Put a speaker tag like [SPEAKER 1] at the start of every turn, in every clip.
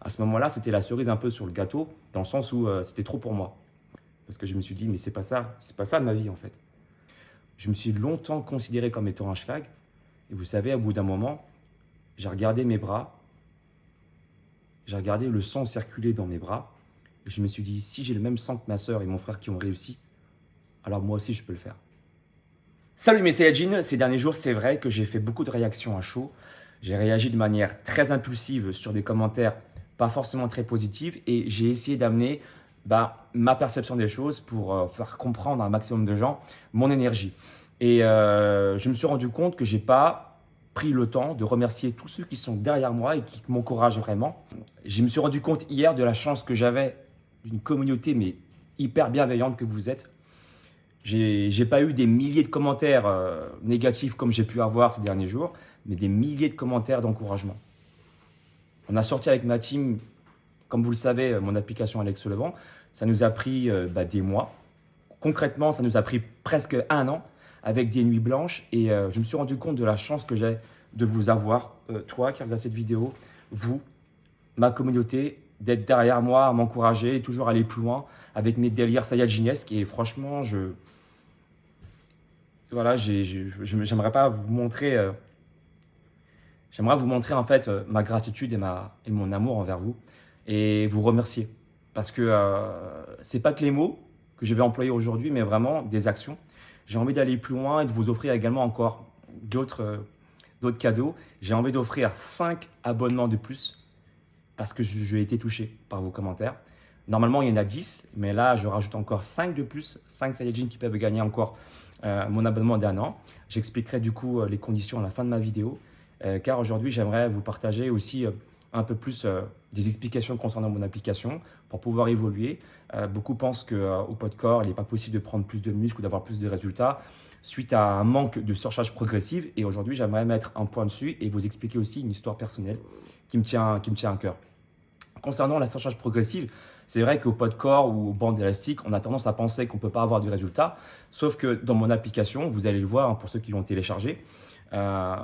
[SPEAKER 1] À ce moment-là, c'était la cerise un peu sur le gâteau, dans le sens où c'était trop pour moi. Parce que je me suis dit, mais c'est pas ça ma vie en fait. Je me suis longtemps considéré comme étant un schlag. Et vous savez, au bout d'un moment, j'ai regardé mes bras, j'ai regardé le sang circuler dans mes bras. Et je me suis dit, si j'ai le même sang que ma soeur et mon frère qui ont réussi, alors moi aussi je peux le faire. Salut mes Saiyajins, ces derniers jours c'est vrai que j'ai fait beaucoup de réactions à chaud. J'ai réagi de manière très impulsive sur des commentaires pas forcément très positifs et j'ai essayé d'amener ma perception des choses pour faire comprendre à un maximum de gens mon énergie. Et je me suis rendu compte que j'ai pas pris le temps de remercier tous ceux qui sont derrière moi et qui m'encouragent vraiment. Je me suis rendu compte hier de la chance que j'avais d'une communauté mais hyper bienveillante que vous êtes. J'ai pas eu des milliers de commentaires négatifs comme j'ai pu avoir ces derniers jours, mais des milliers de commentaires d'encouragement. On a sorti avec ma team, comme vous le savez, mon application Alex Levent. Ça nous a pris des mois. Concrètement, ça nous a pris presque un an avec des nuits blanches. Et je me suis rendu compte de la chance que j'ai de vous avoir, toi qui regardes cette vidéo, vous, ma communauté, d'être derrière moi, à m'encourager et toujours aller plus loin avec mes délires sayajinesques. Et franchement, j'aimerais pas vous montrer, j'aimerais vous montrer en fait ma gratitude et mon amour envers vous et vous remercier parce que c'est pas que les mots que je vais employer aujourd'hui, mais vraiment des actions. J'ai envie d'aller plus loin et de vous offrir également encore d'autres cadeaux. J'ai envie d'offrir 5 abonnements de plus parce que j'ai été touché par vos commentaires. Normalement, il y en a 10, mais là, je rajoute encore 5 de plus, 5 Saiyajins qui peuvent gagner encore mon abonnement d'un an. J'expliquerai du coup les conditions à la fin de ma vidéo, car aujourd'hui, j'aimerais vous partager aussi un peu plus des explications concernant mon application pour pouvoir évoluer. Beaucoup pensent qu'au poids de corps, il n'est pas possible de prendre plus de muscles ou d'avoir plus de résultats suite à un manque de surcharge progressive. Et aujourd'hui, j'aimerais mettre un point dessus et vous expliquer aussi une histoire personnelle qui me tient à cœur. Concernant la surcharge progressive, c'est vrai qu'au poids de corps ou aux bandes élastiques, on a tendance à penser qu'on ne peut pas avoir du résultat. Sauf que dans mon application, vous allez le voir pour ceux qui l'ont téléchargé,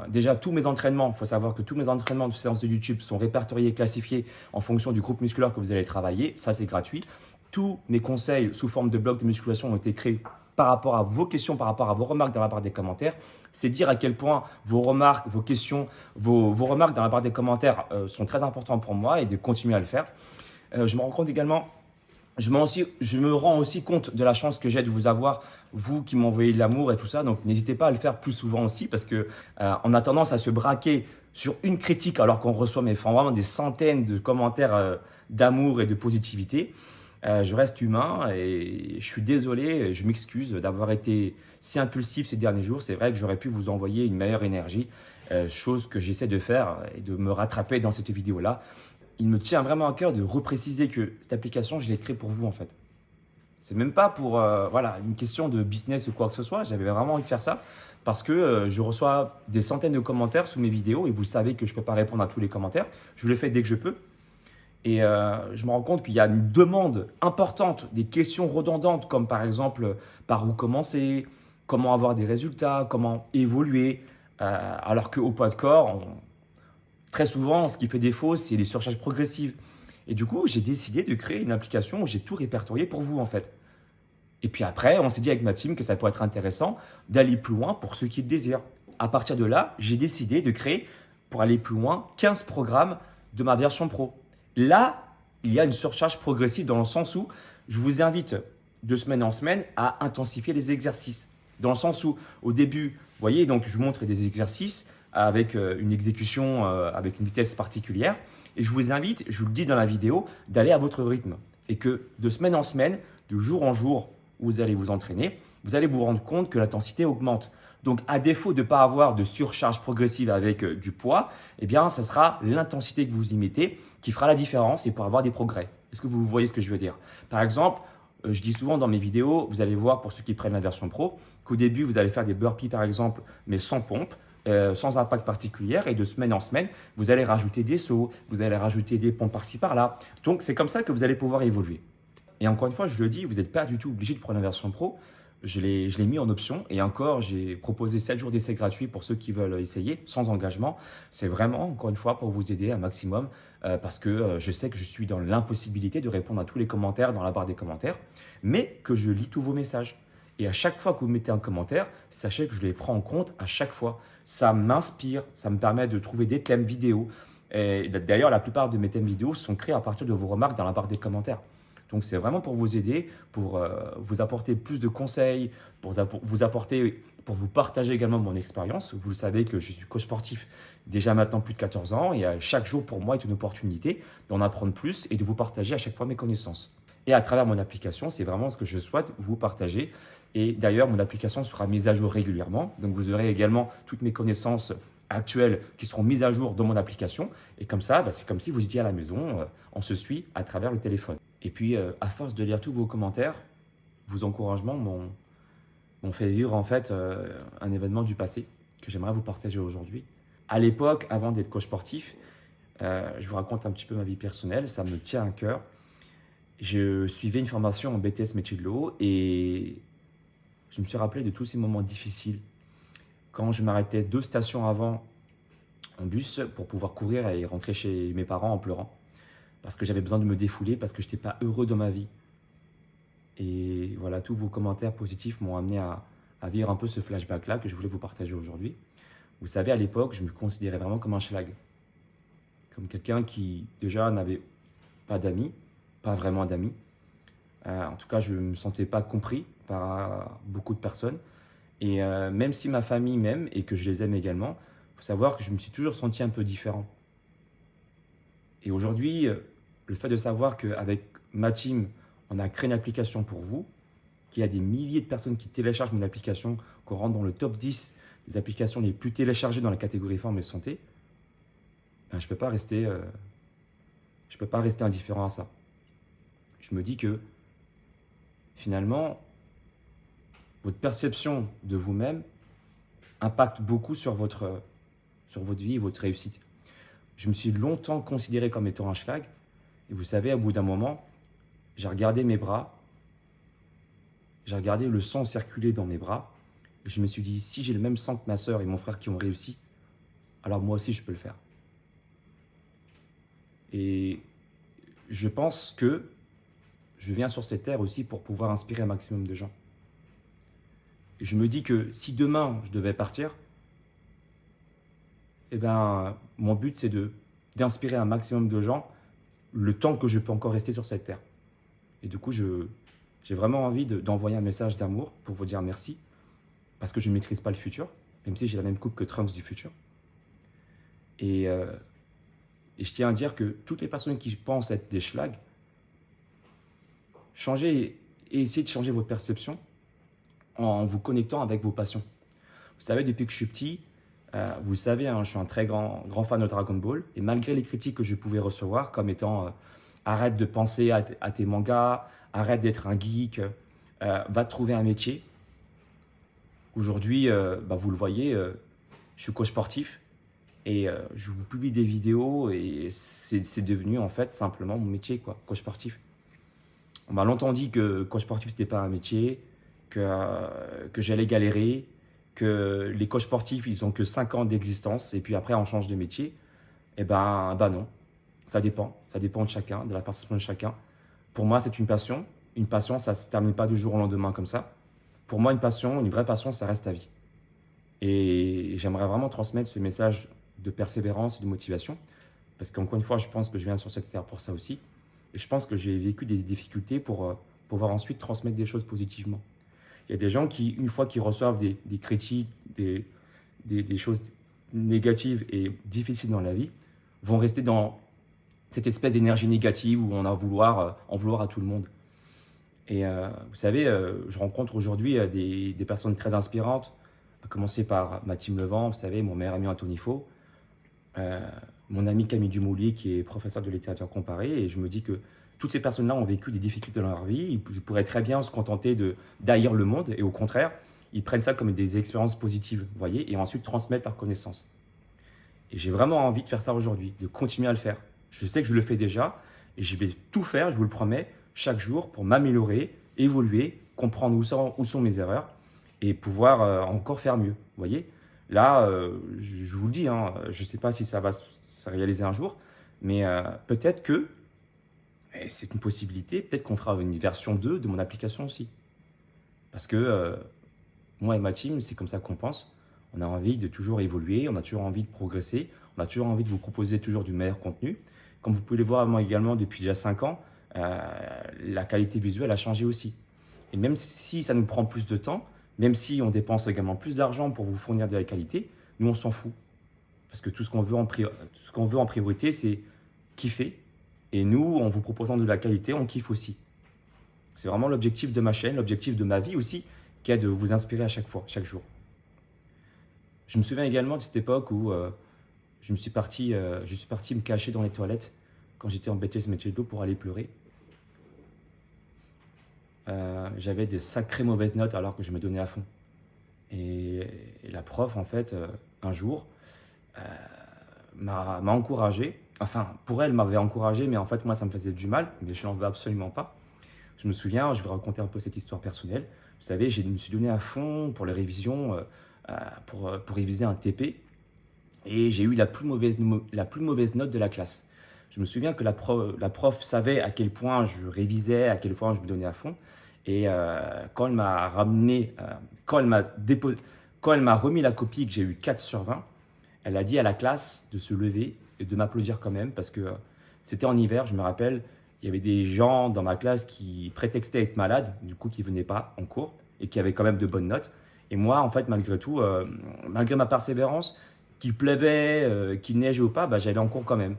[SPEAKER 1] déjà tous mes entraînements, il faut savoir que tous mes entraînements de séances de YouTube sont répertoriés et classifiés en fonction du groupe musculaire que vous allez travailler. Ça, c'est gratuit. Tous mes conseils sous forme de blocs de musculation ont été créés par rapport à vos questions, par rapport à vos remarques dans la barre des commentaires. C'est dire à quel point vos remarques, vos questions, vos remarques dans la barre des commentaires sont très importantes pour moi et de continuer à le faire. Je me rends compte également, je me rends aussi compte de la chance que j'ai de vous avoir, vous qui m'envoyez de l'amour et tout ça. Donc, n'hésitez pas à le faire plus souvent aussi parce que on a tendance à se braquer sur une critique alors qu'on reçoit vraiment des centaines de commentaires d'amour et de positivité. Je reste humain et je suis désolé, je m'excuse d'avoir été si impulsif ces derniers jours. C'est vrai que j'aurais pu vous envoyer une meilleure énergie, chose que j'essaie de faire et de me rattraper dans cette vidéo-là. Il me tient vraiment à cœur de repréciser que cette application, je l'ai créée pour vous en fait. C'est même pas pour une question de business ou quoi que ce soit. J'avais vraiment envie de faire ça parce que je reçois des centaines de commentaires sous mes vidéos et vous savez que je ne peux pas répondre à tous les commentaires. Je le fais dès que je peux. Et je me rends compte qu'il y a une demande importante, des questions redondantes comme par exemple par où commencer, comment avoir des résultats, comment évoluer. Alors qu'au poids de corps, très souvent, ce qui fait défaut, c'est les surcharges progressives. Et du coup, j'ai décidé de créer une application où j'ai tout répertorié pour vous en fait. Et puis après, on s'est dit avec ma team que ça pourrait être intéressant d'aller plus loin pour ceux qui le désirent. À partir de là, j'ai décidé de créer, pour aller plus loin, 15 programmes de ma version pro. Là, il y a une surcharge progressive dans le sens où je vous invite de semaine en semaine à intensifier les exercices. Dans le sens où, au début, vous voyez, donc je vous montre des exercices avec une exécution, avec une vitesse particulière. Et je vous invite, je vous le dis dans la vidéo, d'aller à votre rythme. Et que de semaine en semaine, de jour en jour, vous allez vous entraîner, vous allez vous rendre compte que l'intensité augmente. Donc, à défaut de ne pas avoir de surcharge progressive avec du poids, eh bien, ça sera l'intensité que vous y mettez qui fera la différence et pour avoir des progrès. Est-ce que vous voyez ce que je veux dire? Par exemple, je dis souvent dans mes vidéos, vous allez voir pour ceux qui prennent la version pro, qu'au début, vous allez faire des burpees par exemple, mais sans pompe, sans impact particulier. Et de semaine en semaine, vous allez rajouter des sauts, vous allez rajouter des pompes par-ci par-là. Donc, c'est comme ça que vous allez pouvoir évoluer. Et encore une fois, je le dis, vous n'êtes pas du tout obligé de prendre la version pro. je l'ai mis en option et encore, j'ai proposé 7 jours d'essai gratuit pour ceux qui veulent essayer sans engagement. C'est vraiment, encore une fois, pour vous aider un maximum parce que je sais que je suis dans l'impossibilité de répondre à tous les commentaires dans la barre des commentaires, mais que je lis tous vos messages. Et à chaque fois que vous mettez un commentaire, sachez que je les prends en compte à chaque fois. Ça m'inspire, ça me permet de trouver des thèmes vidéo. Et d'ailleurs, la plupart de mes thèmes vidéo sont créés à partir de vos remarques dans la barre des commentaires. Donc, c'est vraiment pour vous aider, pour vous apporter plus de conseils, vous apporter, pour vous partager également mon expérience. Vous le savez que je suis coach sportif déjà maintenant plus de 14 ans et chaque jour pour moi est une opportunité d'en apprendre plus et de vous partager à chaque fois mes connaissances. Et à travers mon application, c'est vraiment ce que je souhaite vous partager. Et d'ailleurs, mon application sera mise à jour régulièrement. Donc, vous aurez également toutes mes connaissances actuelles qui seront mises à jour dans mon application. Et comme ça, c'est comme si vous étiez à la maison, on se suit à travers le téléphone. Et puis, à force de lire tous vos commentaires, vos encouragements m'ont fait vivre en fait un événement du passé que j'aimerais vous partager aujourd'hui. À l'époque, avant d'être coach sportif, je vous raconte un petit peu ma vie personnelle, ça me tient à cœur. Je suivais une formation en BTS métier de l'eau et je me suis rappelé de tous ces moments difficiles. Quand je m'arrêtais 2 stations avant en bus pour pouvoir courir et rentrer chez mes parents en pleurant. Parce que j'avais besoin de me défouler, parce que je n'étais pas heureux dans ma vie. Et voilà, tous vos commentaires positifs m'ont amené à vivre un peu ce flashback-là que je voulais vous partager aujourd'hui. Vous savez, à l'époque, je me considérais vraiment comme un schlag. Comme quelqu'un qui, déjà, n'avait pas d'amis, pas vraiment d'amis. En tout cas, je ne me sentais pas compris par beaucoup de personnes. Et même si ma famille m'aime et que je les aime également, il faut savoir que je me suis toujours senti un peu différent. Et aujourd'hui, le fait de savoir qu'avec ma team, on a créé une application pour vous, qu'il y a des milliers de personnes qui téléchargent mon application, qu'on rentre dans le top 10 des applications les plus téléchargées dans la catégorie forme et santé, je ne peux pas rester indifférent à ça. Je me dis que finalement, votre perception de vous-même impacte beaucoup sur votre vie et votre réussite. Je me suis longtemps considéré comme étant un schlag. Et vous savez, au bout d'un moment, j'ai regardé mes bras, j'ai regardé le sang circuler dans mes bras. Et je me suis dit, si j'ai le même sang que ma sœur et mon frère qui ont réussi, alors moi aussi je peux le faire. Et je pense que je viens sur cette terre aussi pour pouvoir inspirer un maximum de gens. Et je me dis que si demain je devais partir, mon but c'est d'inspirer un maximum de gens le temps que je peux encore rester sur cette terre. Et du coup, j'ai vraiment envie d'envoyer un message d'amour pour vous dire merci, parce que je ne maîtrise pas le futur, même si j'ai la même coupe que Trunks du futur. Et je tiens à dire que toutes les personnes qui pensent être des schlags, changez et essayez de changer votre perception en vous connectant avec vos passions. Vous savez, depuis que je suis petit, vous savez, je suis un très grand fan de Dragon Ball. Et malgré les critiques que je pouvais recevoir, comme étant arrête de penser à tes mangas, arrête d'être un geek, va te trouver un métier. Aujourd'hui, vous le voyez, je suis coach sportif et je vous publie des vidéos et c'est devenu en fait simplement mon métier, quoi, coach sportif. On m'a longtemps dit que coach sportif, c'était pas un métier, que j'allais galérer, que les coachs sportifs, ils ont que 5 ans d'existence et puis après, on change de métier. Non, ça dépend de chacun, de la perception de chacun. Pour moi, c'est une passion. Une passion, ça ne se termine pas du jour au lendemain comme ça. Pour moi, une vraie passion, ça reste à vie. Et j'aimerais vraiment transmettre ce message de persévérance et de motivation parce qu'encore une fois, je pense que je viens sur cette terre pour ça aussi. Et je pense que j'ai vécu des difficultés pour pouvoir ensuite transmettre des choses positivement. Il y a des gens qui, une fois qu'ils reçoivent des critiques, des choses négatives et difficiles dans la vie, vont rester dans cette espèce d'énergie négative où on a en vouloir à tout le monde. Et vous savez, je rencontre aujourd'hui des personnes très inspirantes, à commencer par Mathilde Levent, vous savez, mon meilleur ami Anthony Faux, mon ami Camille Dumoulier qui est professeur de littérature comparée, et je me dis que toutes ces personnes-là ont vécu des difficultés dans leur vie, ils pourraient très bien se contenter d'haïr le monde, et au contraire, ils prennent ça comme des expériences positives, vous voyez, et ensuite transmettent leurs connaissances. Et j'ai vraiment envie de faire ça aujourd'hui, de continuer à le faire. Je sais que je le fais déjà, et je vais tout faire, je vous le promets, chaque jour pour m'améliorer, évoluer, comprendre où sont mes erreurs et pouvoir encore faire mieux. Vous voyez, là, je vous le dis, hein, je ne sais pas si ça va se réaliser un jour, mais peut-être que, et c'est une possibilité, peut-être qu'on fera une version 2 de mon application aussi. Parce que moi et ma team, c'est comme ça qu'on pense. On a envie de toujours évoluer, on a toujours envie de progresser, on a toujours envie de vous proposer toujours du meilleur contenu. Comme vous pouvez le voir moi également depuis déjà 5 ans, la qualité visuelle a changé aussi. Et même si ça nous prend plus de temps, même si on dépense également plus d'argent pour vous fournir de la qualité, nous on s'en fout. Parce que tout ce qu'on veut en priorité, c'est kiffer. Et nous, en vous proposant de la qualité, on kiffe aussi. C'est vraiment l'objectif de ma chaîne, l'objectif de ma vie aussi, qui est de vous inspirer à chaque fois, chaque jour. Je me souviens également de cette époque où je suis parti me cacher dans les toilettes quand j'étais en BTS métier de l'eau pour aller pleurer. J'avais des sacrées mauvaises notes alors que je me donnais à fond. Et la prof, en fait, un jour, m'a encouragé. Enfin, pour elle, m'avait encouragé, mais en fait, moi, ça me faisait du mal, mais je n'en veux absolument pas. Je me souviens, je vais raconter un peu cette histoire personnelle. Vous savez, je me suis donné à fond pour les révisions, pour réviser un TP. Et j'ai eu la plus mauvaise note de la classe. Je me souviens que la prof savait à quel point je révisais, à quel point je me donnais à fond. Et quand elle m'a ramené, quand elle m'a remis la copie que j'ai eu 4 sur 20, elle a dit à la classe de se lever et de m'applaudir quand même parce que c'était en hiver, je me rappelle, il y avait des gens dans ma classe qui prétextaient être malades, du coup qui ne venaient pas en cours et qui avaient quand même de bonnes notes. Et moi, en fait, malgré tout, malgré ma persévérance, qu'il pleuvait, qu'il neigeait ou pas, bah, j'allais en cours quand même.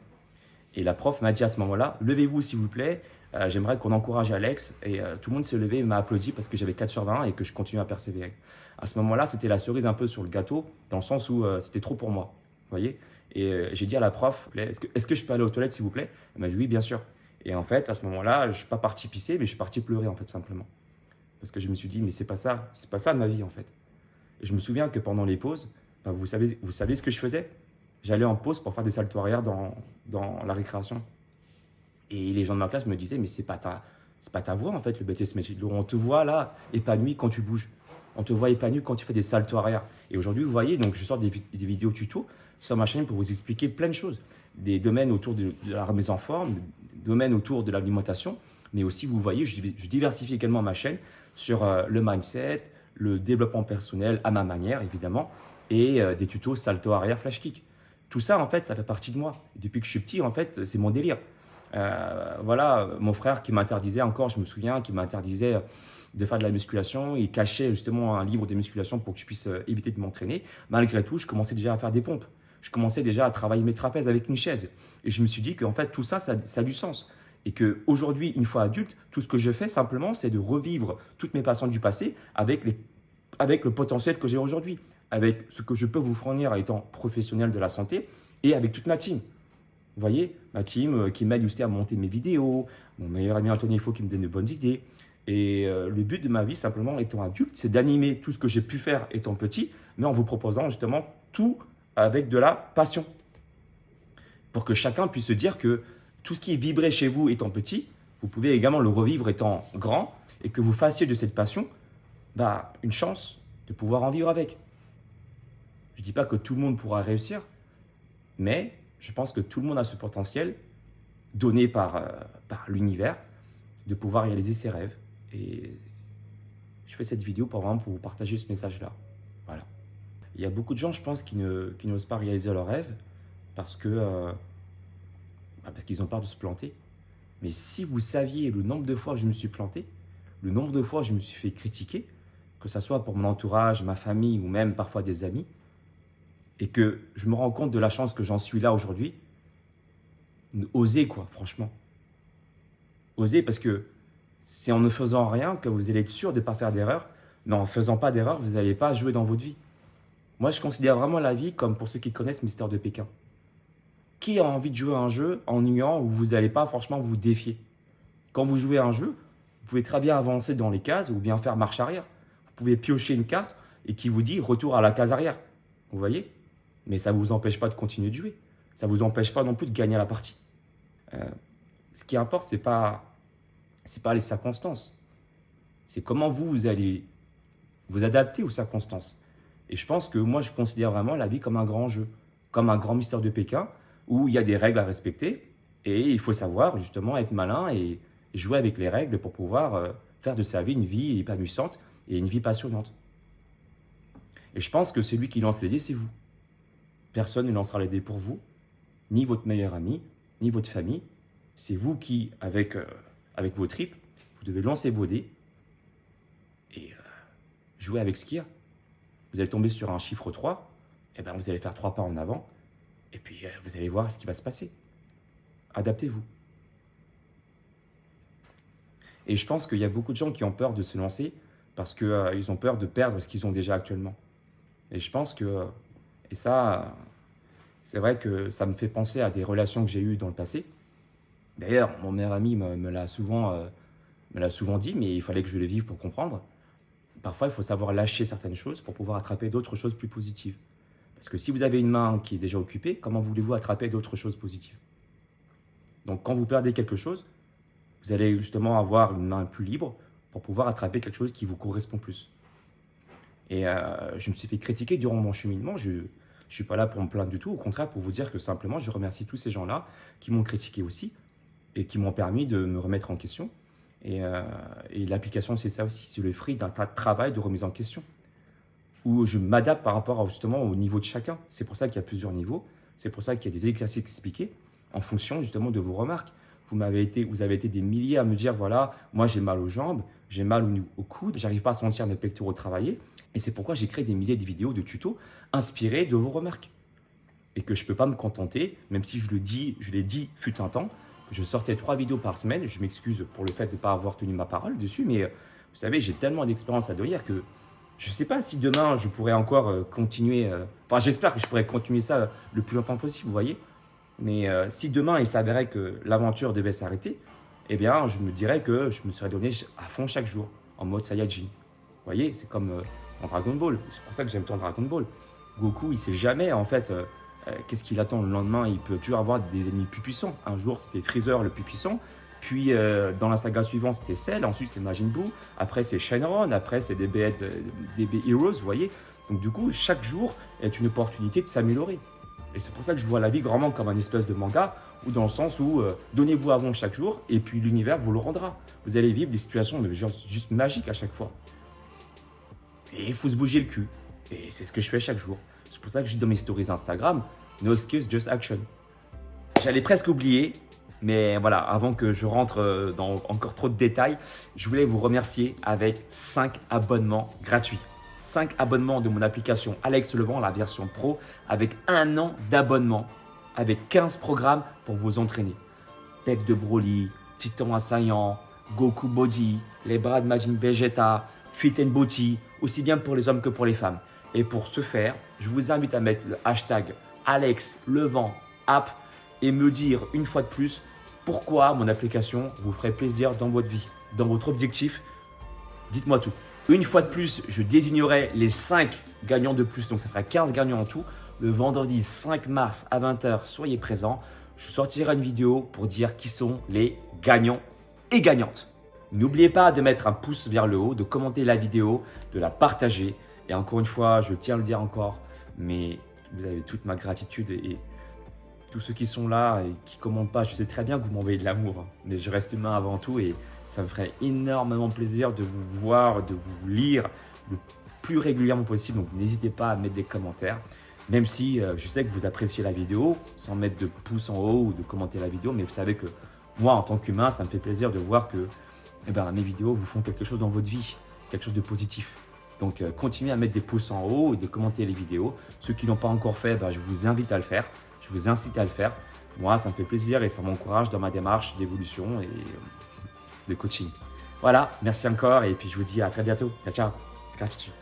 [SPEAKER 1] Et la prof m'a dit à ce moment-là, levez-vous s'il vous plaît, j'aimerais qu'on encourage Alex. Et tout le monde s'est levé et m'a applaudi parce que j'avais 4 sur 20 et que je continuais à persévérer. À ce moment-là, c'était la cerise un peu sur le gâteau, dans le sens où c'était trop pour moi. Vous voyez. Et j'ai dit à la prof, est-ce que je peux aller aux toilettes s'il vous plaît? Elle m'a dit oui, bien sûr. Et en fait, à ce moment-là, je ne suis pas parti pisser, mais je suis parti pleurer en fait simplement. Parce que je me suis dit, mais c'est pas ça ma vie en fait. Et je me souviens que pendant les pauses, bah, vous savez ce que je faisais? J'allais en pause pour faire des saltos arrière dans la récréation. Et les gens de ma classe me disaient, mais c'est pas ta voix en fait, le BTS métier de l'eau. On te voit là, épanoui quand tu bouges. On te voit épanoui quand tu fais des saltos arrière. Et aujourd'hui, vous voyez, donc je sors des vidéos tuto sur ma chaîne pour vous expliquer plein de choses. Des domaines autour de la remise en forme, des domaines autour de l'alimentation. Mais aussi, vous voyez, je diversifie également ma chaîne sur le mindset, le développement personnel à ma manière, évidemment, et des tutos salto arrière, flash kick. Tout ça, en fait, ça fait partie de moi. Depuis que je suis petit, en fait, c'est mon délire. Voilà, mon frère qui m'interdisait encore, je me souviens, qui m'interdisait de faire de la musculation. Il cachait justement un livre de musculation pour que je puisse éviter de m'entraîner. Malgré tout, je commençais déjà à faire des pompes. Je commençais déjà à travailler mes trapèzes avec une chaise. Et je me suis dit qu'en fait, tout ça, ça a du sens. Et qu'aujourd'hui, une fois adulte, tout ce que je fais simplement, c'est de revivre toutes mes passions du passé avec le potentiel que j'ai aujourd'hui, avec ce que je peux vous fournir étant professionnel de la santé et avec toute ma team. Vous voyez, ma team qui m'aide aussi à monter mes vidéos, mon meilleur ami Anthony Faux qui me donne de bonnes idées. Et le but de ma vie, simplement étant adulte, c'est d'animer tout ce que j'ai pu faire étant petit, mais en vous proposant justement tout avec de la passion. Pour que chacun puisse se dire que tout ce qui vibrait chez vous étant petit, vous pouvez également le revivre étant grand et que vous fassiez de cette passion une chance de pouvoir en vivre avec. Je ne dis pas que tout le monde pourra réussir, mais je pense que tout le monde a ce potentiel donné par l'univers de pouvoir réaliser ses rêves. Et je fais cette vidéo pour vous partager ce message-là. Voilà. Il y a beaucoup de gens, je pense, qui n'osent pas réaliser leurs rêves parce qu'ils ont peur de se planter. Mais si vous saviez le nombre de fois où je me suis planté, le nombre de fois où je me suis fait critiquer, que ce soit pour mon entourage, ma famille ou même parfois des amis, et que je me rends compte de la chance que j'en suis là aujourd'hui, osez quoi, franchement. Osez parce que c'est en ne faisant rien que vous allez être sûr de ne pas faire d'erreur, mais en ne faisant pas d'erreur, vous n'allez pas jouer dans votre vie. Moi, je considère vraiment la vie comme pour ceux qui connaissent Mystère de Pékin. Qui a envie de jouer à un jeu ennuyant où vous n'allez pas franchement vous défier? Quand vous jouez à un jeu, vous pouvez très bien avancer dans les cases ou bien faire marche arrière. Vous pouvez piocher une carte et qui vous dit retour à la case arrière. Vous voyez? Mais ça ne vous empêche pas de continuer de jouer. Ça ne vous empêche pas non plus de gagner la partie. Ce qui importe, ce n'est pas les circonstances. C'est comment vous allez vous adapter aux circonstances. Et je pense que moi, je considère vraiment la vie comme un grand jeu, comme un grand mystère de Pékin, où il y a des règles à respecter. Et il faut savoir justement être malin et jouer avec les règles pour pouvoir faire de sa vie une vie épanouissante et une vie passionnante. Et je pense que celui qui lance les dés, c'est vous. Personne ne lancera les dés pour vous, ni votre meilleur ami, ni votre famille. C'est vous qui, avec vos tripes, vous devez lancer vos dés et jouer avec ce qu'il y a. Vous allez tomber sur un chiffre 3, et ben vous allez faire 3 pas en avant, et puis vous allez voir ce qui va se passer. Adaptez-vous. Et je pense qu'il y a beaucoup de gens qui ont peur de se lancer parce qu'ils ont peur de perdre ce qu'ils ont déjà actuellement. Et je pense que, et ça, c'est vrai que ça me fait penser à des relations que j'ai eues dans le passé. D'ailleurs, mon meilleur ami me l'a souvent dit, mais il fallait que je le vive pour comprendre. Parfois, il faut savoir lâcher certaines choses pour pouvoir attraper d'autres choses plus positives. Parce que si vous avez une main qui est déjà occupée, comment voulez-vous attraper d'autres choses positives? Donc, quand vous perdez quelque chose, vous allez justement avoir une main plus libre pour pouvoir attraper quelque chose qui vous correspond plus. Et je me suis fait critiquer durant mon cheminement. Je ne suis pas là pour me plaindre du tout. Au contraire, pour vous dire que simplement, je remercie tous ces gens-là qui m'ont critiqué aussi et qui m'ont permis de me remettre en question. Et l'application, c'est ça aussi. C'est le fruit d'un tas de travail de remise en question où je m'adapte par rapport justement au niveau de chacun. C'est pour ça qu'il y a plusieurs niveaux. C'est pour ça qu'il y a des exercices expliqués en fonction justement de vos remarques. Vous avez été des milliers à me dire, voilà, moi j'ai mal aux jambes, j'ai mal au coude, j'arrive pas à sentir mes pectoraux travailler. Et c'est pourquoi j'ai créé des milliers de vidéos, de tutos inspirés de vos remarques. Et que je ne peux pas me contenter, même si je l'ai dit fut un temps, que je sortais 3 vidéos par semaine. Je m'excuse pour le fait de ne pas avoir tenu ma parole dessus, mais vous savez, j'ai tellement d'expérience à dire que je ne sais pas si demain je pourrais encore continuer. Enfin, j'espère que je pourrais continuer ça le plus longtemps possible, vous voyez. Mais si demain il s'avérait que l'aventure devait s'arrêter, eh bien, je me dirais que je me serais donné à fond chaque jour, en mode Saiyajin. Vous voyez, c'est comme en Dragon Ball. C'est pour ça que j'aime tant Dragon Ball. Goku, il ne sait jamais, en fait, qu'est-ce qu'il attend le lendemain. Il peut toujours avoir des ennemis plus puissants. Un jour, c'était Freezer le plus puissant. Puis, dans la saga suivante, c'était Cell. Ensuite, c'est Majin Buu. Après, c'est Shenron. Après, c'est des B-Heroes, vous voyez. Donc, du coup, chaque jour est une opportunité de s'améliorer. Et c'est pour ça que je vois la vie vraiment comme un espèce de manga, ou dans le sens où donnez-vous à fond chaque jour, et puis l'univers vous le rendra. Vous allez vivre des situations juste magiques à chaque fois. Et il faut se bouger le cul. Et c'est ce que je fais chaque jour. C'est pour ça que je dis dans mes stories Instagram, no excuse, just action. J'allais presque oublier, mais voilà, avant que je rentre dans encore trop de détails, je voulais vous remercier avec 5 abonnements gratuits. 5 abonnements de mon application Alex Levent, la version pro, avec 1 an d'abonnement, avec 15 programmes pour vous entraîner. Pec de Broly, Titan Assaillant, Goku Body, les bras de Majin Vegeta, Fit and Body, aussi bien pour les hommes que pour les femmes. Et pour ce faire, je vous invite à mettre le hashtag Alex Levent App et me dire une fois de plus pourquoi mon application vous ferait plaisir dans votre vie, dans votre objectif. Dites-moi tout. Une fois de plus, je désignerai les 5 gagnants de plus, donc ça fera 15 gagnants en tout. Le vendredi 5 mars à 20 h, soyez présents. Je sortirai une vidéo pour dire qui sont les gagnants et gagnantes. N'oubliez pas de mettre un pouce vers le haut, de commenter la vidéo, de la partager. Et encore une fois, je tiens à le dire encore, mais vous avez toute ma gratitude et tous ceux qui sont là et qui ne commentent pas, je sais très bien que vous m'envoyez de l'amour, mais je reste humain avant tout et ça me ferait énormément plaisir de vous voir, de vous lire le plus régulièrement possible. Donc n'hésitez pas à mettre des commentaires, même si je sais que vous appréciez la vidéo, sans mettre de pouce en haut ou de commenter la vidéo, mais vous savez que moi, en tant qu'humain, ça me fait plaisir de voir que mes vidéos vous font quelque chose dans votre vie, quelque chose de positif. Donc continuez à mettre des pouces en haut et de commenter les vidéos. Ceux qui ne l'ont pas encore fait, je vous invite à le faire, je vous incite à le faire. Moi, ça me fait plaisir et ça m'encourage dans ma démarche d'évolution et de coaching. Voilà, merci encore et puis je vous dis à très bientôt. Ciao, ciao. Gratitude.